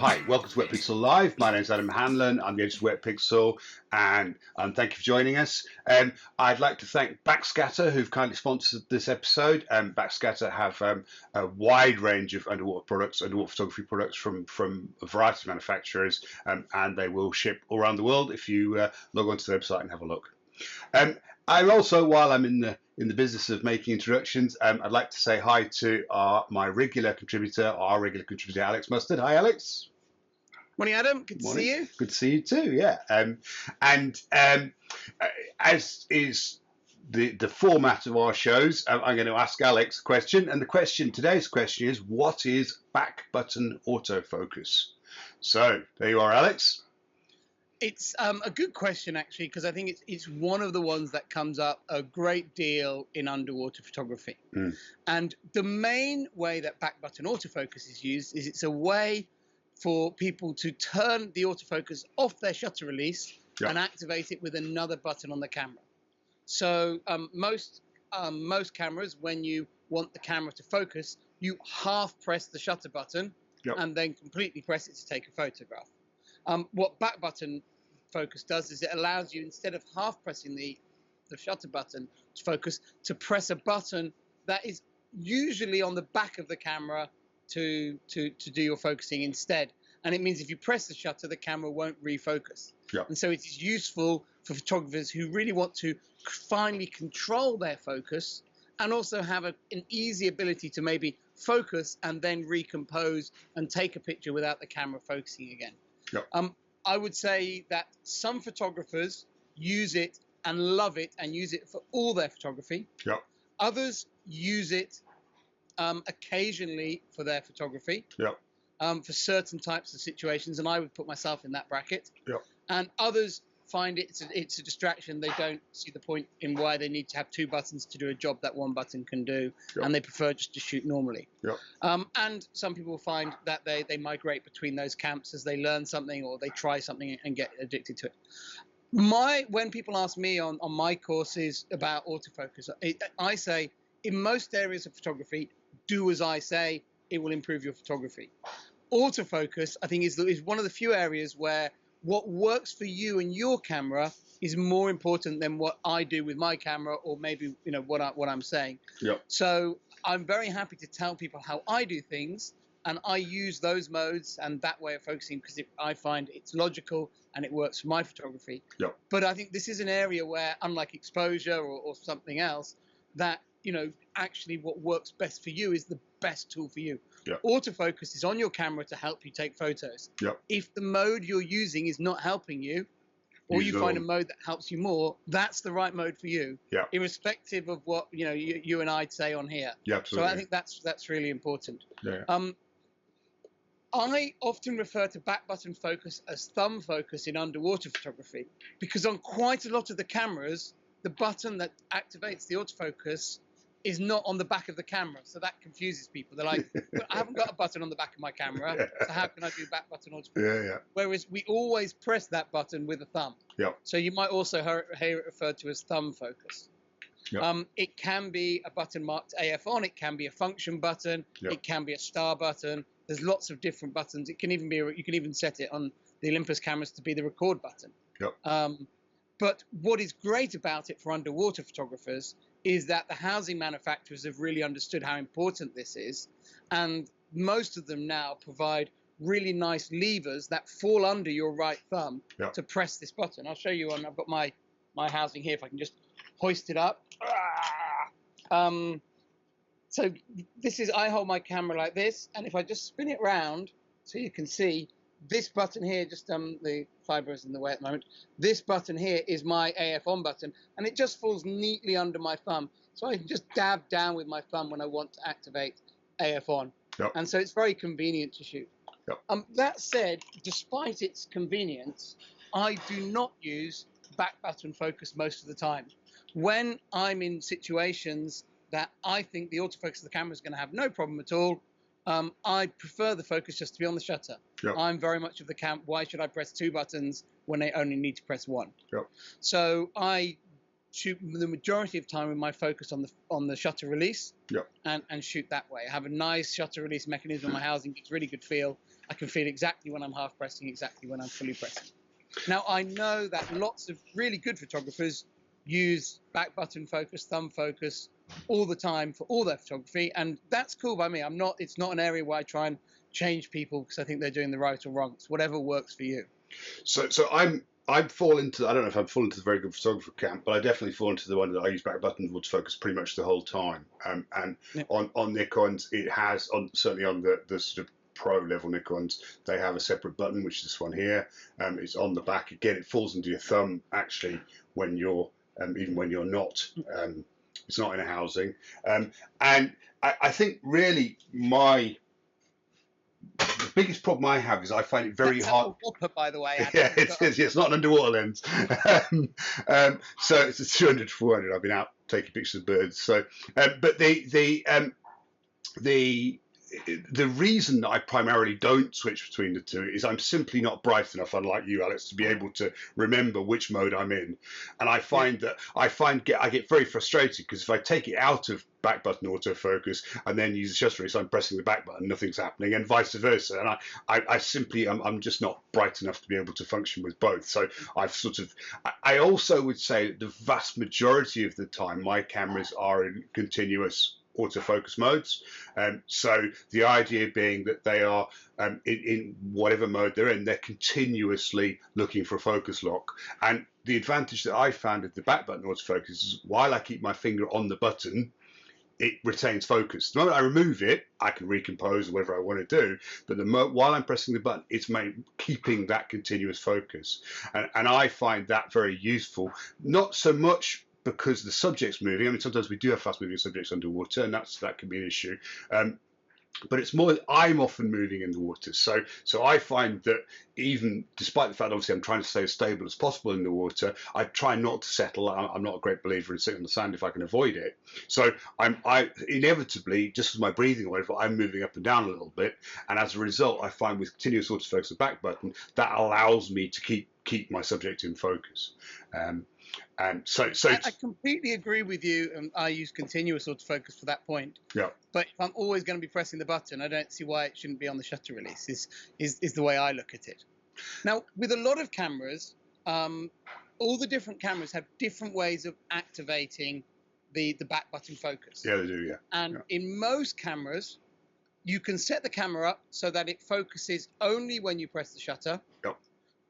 Hi, welcome to Wetpixel Live. My name is Adam Hanlon. I'm the editor of Wetpixel, and thank you for joining us. I'd like to thank Backscatter, who've kindly sponsored this episode. Backscatter have a wide range of underwater products, underwater photography products from a variety of manufacturers, and they will ship all around the world if you log onto the website and have a look. I'm also, while I'm in the business of making introductions, I'd like to say hi to our regular contributor, Alex Mustard. Hi, Alex. Morning, Adam. Good to see you. Good to see you too. Yeah. As is the format of our shows, I'm going to ask Alex a question, and today's question is, what is back button autofocus? So there you are, Alex. It's a good question, actually, because I think it's one of the ones that comes up a great deal in underwater photography. And the main way that back button autofocus is used is it's a way for people to turn the autofocus off their shutter release and activate it with another button on the camera. So most cameras, when you want the camera to focus, you half press the shutter button and then completely press it to take a photograph. What back button focus does is it allows you, instead of half pressing the shutter button to focus, to press a button that is usually on the back of the camera to do your focusing instead. And it means if you press the shutter, the camera won't refocus. And so it is useful for photographers who really want to finely control their focus and also have an easy ability to maybe focus and then recompose and take a picture without the camera focusing again. I would say that some photographers use it and love it and use it for all their photography. Others use it occasionally for their photography, for certain types of situations, and I would put myself in that bracket. And others find it's a distraction. They don't see the point in why they need to have two buttons to do a job that one button can do, and they prefer just to shoot normally. And some people find that they migrate between those camps as they learn something or they try something and get addicted to it. When people ask me on my courses about autofocus, I say, in most areas of photography, do as I say, it will improve your photography. Autofocus, I think, is one of the few areas where what works for you and your camera is more important than what I do with my camera, or maybe what I'm saying. So I'm very happy to tell people how I do things, and I use those modes and that way of focusing because I find it's logical and it works for my photography. But I think this is an area where, unlike exposure or something else, that actually what works best for you is the best tool for you. Autofocus is on your camera to help you take photos. If the mode you're using is not helping you, or you find a mode that helps you more, that's the right mode for you, irrespective of what you and I'd say on here. So I think that's really important. I often refer to back button focus as thumb focus in underwater photography, because on quite a lot of the cameras, the button that activates the autofocus is not on the back of the camera, so that confuses people. They're like, well, I haven't got a button on the back of my camera, so how can I do back button autofocus? Whereas we always press that button with a thumb. So you might also hear it referred to as thumb focus. It can be a button marked AF on, it can be a function button, it can be a star button. There's lots of different buttons. It can even be, you can even set it on the Olympus cameras to be the record button. But what is great about it for underwater photographers is that the housing manufacturers have really understood how important this is. And most of them now provide really nice levers that fall under your right thumb to press this button. I'll show you I've got my housing here, if I can just hoist it up. So this is, I hold my camera like this, and if I just spin it round so you can see, this button here, just the fiber is in the way at the moment. This button here is my AF on button, and it just falls neatly under my thumb. So I can just dab down with my thumb when I want to activate AF on. And so it's very convenient to shoot. That said, despite its convenience, I do not use back button focus most of the time. When I'm in situations that I think the autofocus of the camera is going to have no problem at all, I prefer the focus just to be on the shutter. I'm very much of the camp, why should I press two buttons when I only need to press one? So I shoot the majority of time with my focus on the shutter release and shoot that way. I have a nice shutter release mechanism on my housing, gets really good feel, I can feel exactly when I'm half pressing, exactly when I'm fully pressing. Now, I know that lots of really good photographers use back button focus, thumb focus all the time for all their photography, and that's cool by me. It's not an area where I try and change people because I think they're doing the right or wrong. It's whatever works for you. So I fall into, I don't know if I'm falling into the very good photographer camp, but I definitely fall into the one that I use back button autofocus pretty much the whole time. And Yeah. on Nikons, it has, certainly on the sort of pro level Nikons, they have a separate button, which is this one here. It's on the back. Again, it falls into your thumb actually when you're, even when you're not, it's not in a housing. And I think really the biggest problem I have is I find it very hard. Whopper, by the way. Adam. Yeah, it's not an underwater lens. So it's a 200 to 400. I've been out taking pictures of birds. So, but the reason that I primarily don't switch between the two is I'm simply not bright enough, unlike you, Alex, to be able to remember which mode I'm in. And I find that I get very frustrated because if I take it out of back button autofocus and then use the shutter release, I'm pressing the back button, nothing's happening, and vice versa. And I simply I'm just not bright enough to be able to function with both. So I also would say the vast majority of the time my cameras are in continuous autofocus modes. So the idea being that they are in whatever mode they're in, they're continuously looking for a focus lock. And the advantage that I found with the back button autofocus is while I keep my finger on the button, it retains focus. The moment I remove it, I can recompose or whatever I want to do. But while I'm pressing the button, it's keeping that continuous focus. And I find that very useful. Not so much because the subject's moving. I mean, sometimes we do have fast-moving subjects underwater, and that can be an issue. But it's more that I'm often moving in the water. So I find that even despite the fact, obviously, I'm trying to stay as stable as possible in the water, I try not to settle. I'm not a great believer in sitting on the sand if I can avoid it. So I inevitably, just with my breathing or whatever, I'm moving up and down a little bit. And as a result, I find with continuous autofocus and back button, that allows me to keep my subject in focus. And so I completely agree with you, and I use continuous autofocus for that point. Yeah. But if I'm always going to be pressing the button, I don't see why it shouldn't be on the shutter release. Is the way I look at it. Now, with a lot of cameras, all the different cameras have different ways of activating the back button focus. Yeah, they do. Yeah. And in most cameras, you can set the camera up so that it focuses only when you press the shutter. Yep.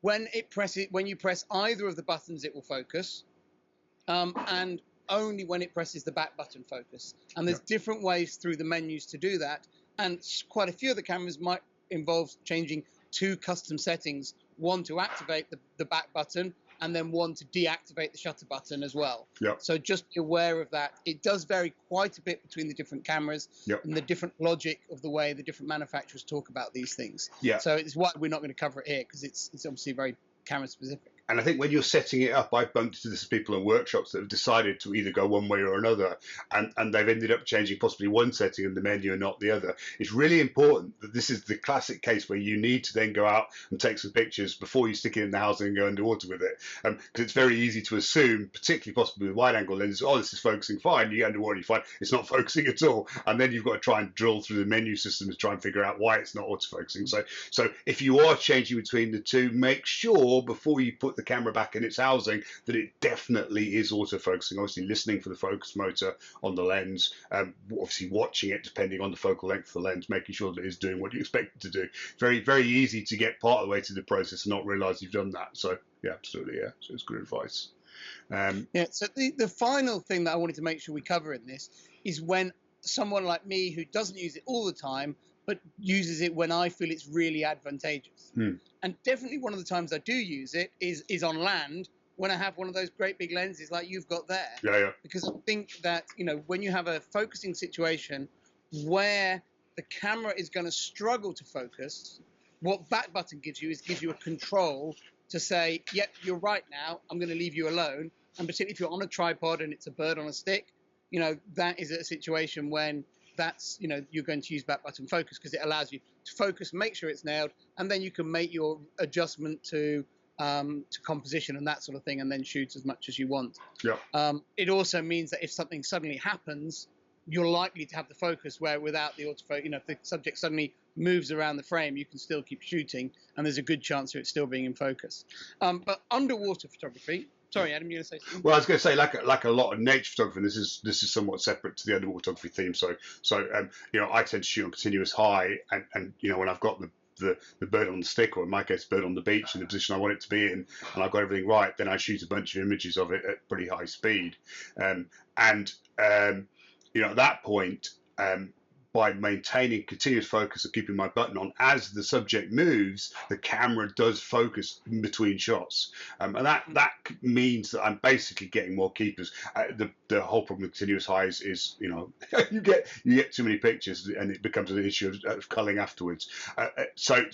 When you press either of the buttons, it will focus. And only when it presses the back button focus. And there's different ways through the menus to do that. And quite a few of the cameras might involve changing two custom settings, one to activate the back button and then one to deactivate the shutter button as well. Yep. So just be aware of that. It does vary quite a bit between the different cameras and the different logic of the way the different manufacturers talk about these things. Yeah. So it's why we're not going to cover it here because it's obviously very camera specific. And I think when you're setting it up, I've bumped into this with people in workshops that have decided to either go one way or another, and they've ended up changing possibly one setting in the menu and not the other. It's really important that this is the classic case where you need to then go out and take some pictures before you stick it in the housing and go underwater with it. Because it's very easy to assume, particularly possibly with wide-angle lenses, oh, this is focusing fine. You get underwater, you find it's not focusing at all. And then you've got to try and drill through the menu system to try and figure out why it's not autofocusing. So if you are changing between the two, make sure before you put the camera back in its housing that it definitely is autofocusing. Obviously listening for the focus motor on the lens, obviously watching it depending on the focal length of the lens, making sure that it's doing what you expect it to do. Very, very easy to get part of the way through the process and not realize you've done that. So yeah, absolutely, yeah. So it's good advice. So the final thing that I wanted to make sure we cover in this is when someone like me who doesn't use it all the time but uses it when I feel it's really advantageous. And definitely one of the times I do use it is on land when I have one of those great big lenses like you've got there. Yeah. Because I think that, when you have a focusing situation where the camera is going to struggle to focus, what back button gives you a control to say, yep, you're right now, I'm going to leave you alone. And particularly if you're on a tripod and it's a bird on a stick, that is a situation when that's, you're going to use back button focus because it allows you to focus, make sure it's nailed, and then you can make your adjustment to composition and that sort of thing, and then shoot as much as you want. Yeah. It also means that if something suddenly happens, you're likely to have the focus where without the autofocus, if the subject suddenly moves around the frame, you can still keep shooting, and there's a good chance of it still being in focus. But underwater photography. Sorry, Adam, you're going to say something? Well, I was going to say, like a lot of nature photography, and this is somewhat separate to the underwater photography theme. So I tend to shoot on continuous high, and when I've got the bird on the stick, or in my case, bird on the beach in the position I want it to be in, and I've got everything right, then I shoot a bunch of images of it at pretty high speed. At that point, by maintaining continuous focus and keeping my button on, as the subject moves, the camera does focus in between shots, and that means that I'm basically getting more keepers. The whole problem with continuous highs is you get too many pictures, and it becomes an issue of culling afterwards. So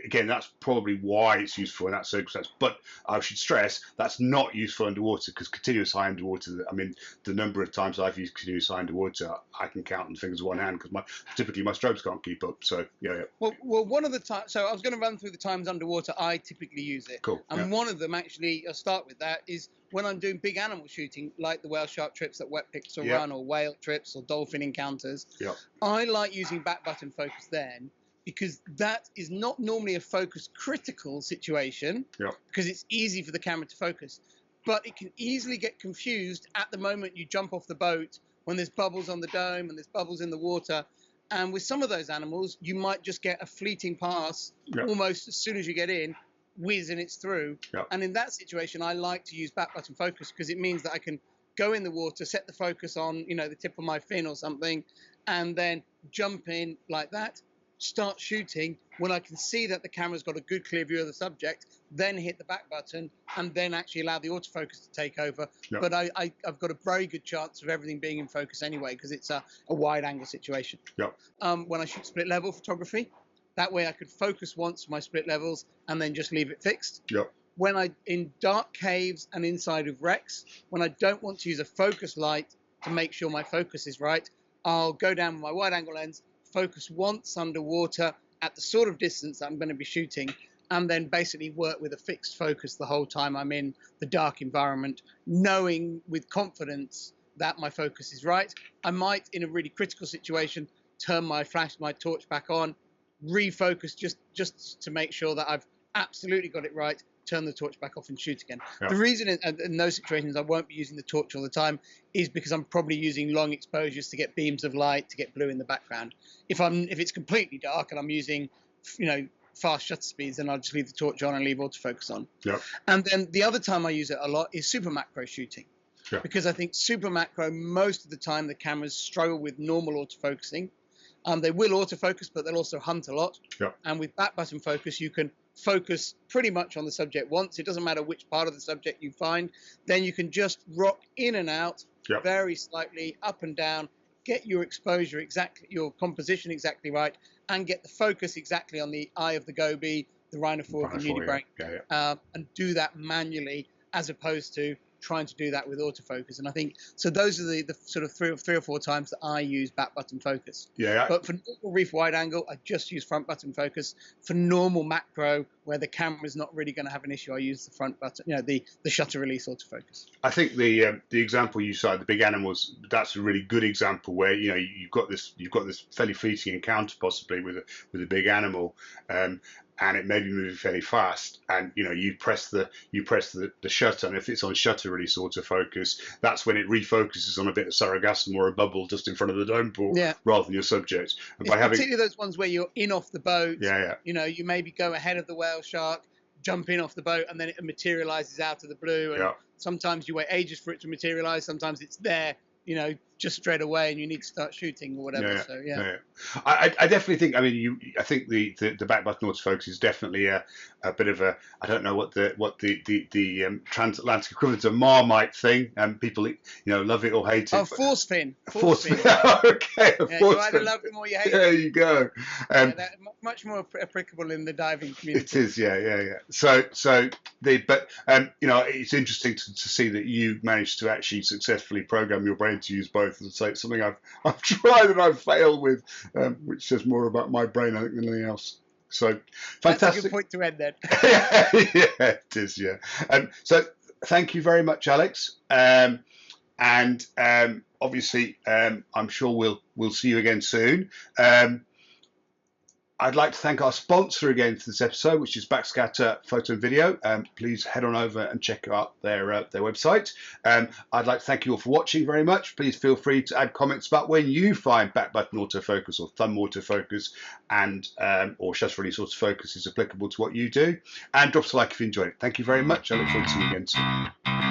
again, that's probably why it's useful in that circumstance. But I should stress that's not useful underwater, because continuous high underwater, I mean, the number of times I've used continuous high underwater, I can count on the fingers of one hand, because typically my strobes can't keep up. So yeah. Well, one of the times. So I was going to run through the times underwater I typically use it. Cool. And one of them, actually, I'll start with that, is when I'm doing big animal shooting, like the whale shark trips that Wetpixel run, or whale trips, or dolphin encounters. Yeah. I like using back button focus then, because that is not normally a focus critical situation, because it's easy for the camera to focus, but it can easily get confused at the moment you jump off the boat, when there's bubbles on the dome and there's bubbles in the water. And with some of those animals, you might just get a fleeting pass almost as soon as you get in, whiz, and it's through. And in that situation, I like to use back button focus, because it means that I can go in the water, set the focus on, the tip of my fin or something, and then jump in like that, start shooting. When I can see that the camera's got a good clear view of the subject, then hit the back button, and then actually allow the autofocus to take over. But I've got a very good chance of everything being in focus anyway, because it's a wide angle situation. When I shoot split level photography, that way I could focus once for my split levels and then just leave it fixed. When in dark caves and inside of wrecks, when I don't want to use a focus light to make sure my focus is right, I'll go down with my wide angle lens, focus once underwater at the sort of distance that I'm going to be shooting, and then basically work with a fixed focus the whole time I'm in the dark environment, knowing with confidence that my focus is right. I might, in a really critical situation, turn my torch back on, refocus just to make sure that I've absolutely got it right, turn the torch back off and shoot again. The reason in those situations I won't be using the torch all the time is because I'm probably using long exposures to get beams of light, to get blue in the background. If it's completely dark and I'm using, fast shutter speeds, then I'll just leave the torch on and leave autofocus on. And then the other time I use it a lot is super macro shooting. Because I think super macro, most of the time the cameras struggle with normal autofocusing. They will autofocus, but they'll also hunt a lot. And with back button focus, you can focus pretty much on the subject once. It doesn't matter which part of the subject you find. Then you can just rock in and out very slightly, up and down, get your exposure exactly, your composition exactly right, and get the focus exactly on the eye of the goby, the rhinophore, the nudibranch, and do that manually, as opposed to trying to do that with autofocus. And I think so those are the sort of three or four times that I use back button focus. But for normal reef wide angle, I just use front button focus. For normal macro, where the camera's not really going to have an issue, I use the front button, the shutter release autofocus. I think the example you cited, the big animals, that's a really good example where you've got this fairly fleeting encounter possibly with a big animal, and it may be moving fairly fast, and you press the shutter, and if it's on shutter release autofocus, that's when it refocuses on a bit of sargassum or a bubble just in front of the dome port, rather than your subject. And particularly those ones where you're in off the boat, you maybe go ahead of the whale shark, jump in off the boat, and then it materializes out of the blue, and sometimes you wait ages for it to materialize, sometimes it's there just straight away, and you need to start shooting or whatever. I definitely think. I mean, I think the back button autofocus is definitely a bit of a. I don't know what the transatlantic equivalent of Marmite thing, and people love it or hate it. Oh, force fin. Force fin. Okay, you either love them or you hate them. There you go. Much more applicable in the diving community. It is, yeah. So it's interesting to see that you managed to actually successfully program your brain to use both. And so it's something I've tried and I've failed with, which says more about my brain, I think, than anything else. So fantastic. That's a good point to end then. Yeah, it is. Yeah. So thank you very much, Alex. And obviously, I'm sure we'll see you again soon. I'd like to thank our sponsor again for this episode, which is Backscatter Photo and Video. Please head on over and check out their website. I'd like to thank you all for watching very much. Please feel free to add comments about when you find back button autofocus or thumb autofocus and or shutter release autofocus is applicable to what you do. And drop us a like if you enjoyed it. Thank you very much. I look forward to seeing you again soon.